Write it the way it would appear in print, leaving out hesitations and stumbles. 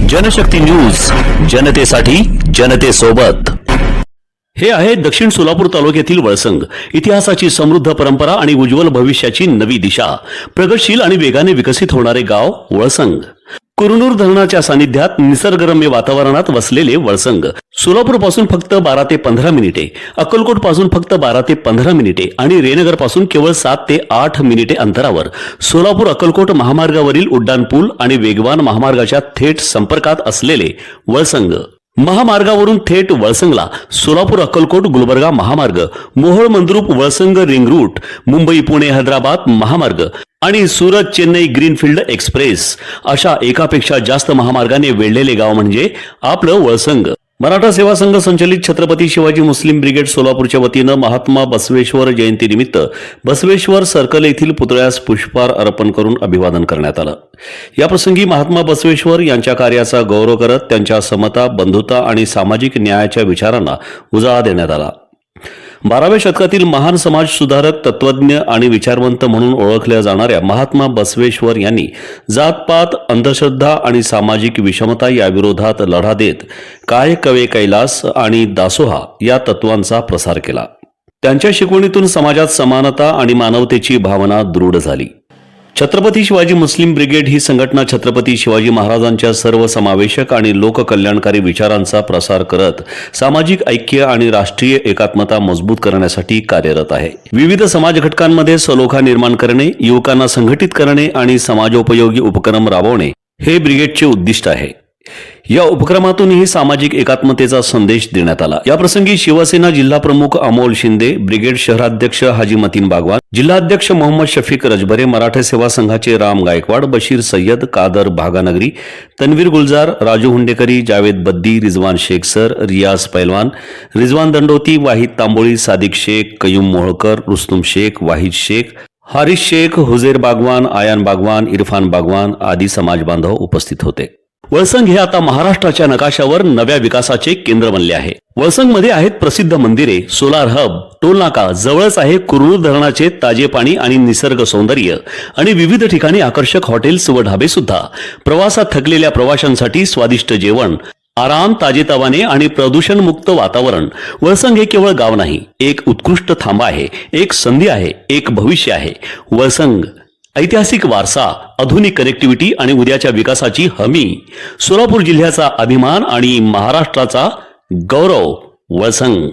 Janshakti news, जनतेसाठी जनतेसोबत। हे आहे दक्षिण सोलापूर तालुक्यातील वळसंग। इतिहासाची समृद्ध परंपरा आणि उज्ज्वल भविष्याची नवी दिशा, प्रगतशील आणि वेगाने विकसित होणारे गाव वळसंग। कुरनूर धरणाच्या सानिध्यात निसर्गरम्य वातावरणात वसलेले वळसंग सोलापूर पासून फक्त 12 ते 15 मिनिटे, अक्कलकोट पासून फक्त 12 ते 15 मिनिटे आणि रेनगर पासून केवळ 7 ते 8 मिनिटे अंतरावर सोलापूर अक्कलकोट महामार्गावरील उड्डाणपूल आणि वेगवान महामार्गाच्या थेट संपर्कात असलेले वळसंग। महामार्गावरून थेट वळसंगला सोलापूर अक्कलकोट गुलबर्गा महामार्ग, मोहोळ मंद्रुप वळसंग रिंग रूट, मुंबई पुणे हैदराबाद महामार्ग आणि सुरत चेन्नई ग्रीनफील्ड एक्सप्रेस अशा एकापेक्षा जास्त महामार्गाने वेढलेले गाव म्हणजे आपलं वळसंग। मराठा सेवा संघ संचलित छत्रपती शिवाजी मुस्लिम ब्रिगेड सोलापूरच्या वतीनं महात्मा बसवेश्वर जयंतीनिमित्त बसवेश्वर सर्कल येथील पुतळ्यास पुष्पहार अर्पण करून अभिवादन करण्यात आलं। याप्रसंगी महात्मा बसवेश्वर यांच्या कार्याचा गौरव करत त्यांच्या समता, बंधुता आणि सामाजिक न्यायाच्या विचारांना उजाळा देण्यात आला। 12व्या शतकातील महान समाज सुधारक, तत्वज्ञ आणि विचारवंत म्हणून ओळखल्या जाणाऱ्या महात्मा बसवेश्वर यांनी जातपात, अंधश्रद्धा आणि सामाजिक विषमता याविरोधात लढा देत काय कवे कैलास आणि दासोहा या तत्वांचा प्रसार केला। त्यांच्या शिकवणीतून समाजात समानता आणि मानवतेची भावना दृढ झाली। छत्रपती शिवाजी मुस्लिम ब्रिगेड ही संघटना छत्रपती शिवाजी महाराजांच्या सर्वसमावेशक आणि लोककल्याणकारी विचारांचा प्रसार करत सामाजिक ऐक्य आणि राष्ट्रीय एकात्मता मजबूत करण्यासाठी कार्यरत आहे। विविध समाज घटकांमध्ये सलोखा निर्माण करणे, युवकांना संघटित करणे आणि समाजोपयोगी उपक्रम राबवणे हे ब्रिगेडचे उद्दिष्ट आहे। या उपक्रमातूनही सामाजिक एकात्मतेचा संदेश देण्यात आला। या प्रसंगी शिवसेना जिल्हा प्रमुख अमोल शिंदे, ब्रिगेड शहराध्यक्ष हाजी मतीन बागवान, जिल्हाध्यक्ष मोहम्मद शफीक रजबरे, मराठा सेवा संघाचे राम गायकवाड, बशीर सय्यद, कादर भागानगरी, तन्वीर गुलजार, राजू हुंडेकरी, जावेद बद्दी, रिजवान शेख सर, रियाज पैलवान, रिजवान दंडोती, वाहिद तांबोळी, सादिक शेख, कयूम मोहळकर, रुस्तुम शेख, वाहिद शेख, हारिस शेख, हुजेर बागवान, आयान बागवान, इरफान बागवान आदी समाज बांधव उपस्थित होते। वळसंग हे आता महाराष्ट्राच्या नकाशावर नव्या विकासाचे केंद्र बनले आहे। वळसंग मध्ये आहेत प्रसिद्ध मंदिरे, सोलार हब, टोल नाका, जवळच आहे कुरनूर धरणाचे ताजे पाणी आणि निसर्ग सौंदर्य आणि विविध ठिकाणी आकर्षक हॉटेल्स व ढाबे सुद्धा। प्रवासात थकलेल्या प्रवाशांसाठी स्वादिष्ट जेवण, आराम, ताजेतवाने आणि प्रदूषण मुक्त वातावरण। वळसंग हे केवळ गाव नाही, एक उत्कृष्ट थांबा आहे, एक संधी आहे, एक भविष्य आहे। वळसंग ऐतिहासिक वारसा, आधुनिक कनेक्टिव्हिटी आणि उद्याच्या विकासाची हमी। सोलापूर जिल्ह्याचा अभिमान आणि महाराष्ट्राचा गौरव। वळसंग।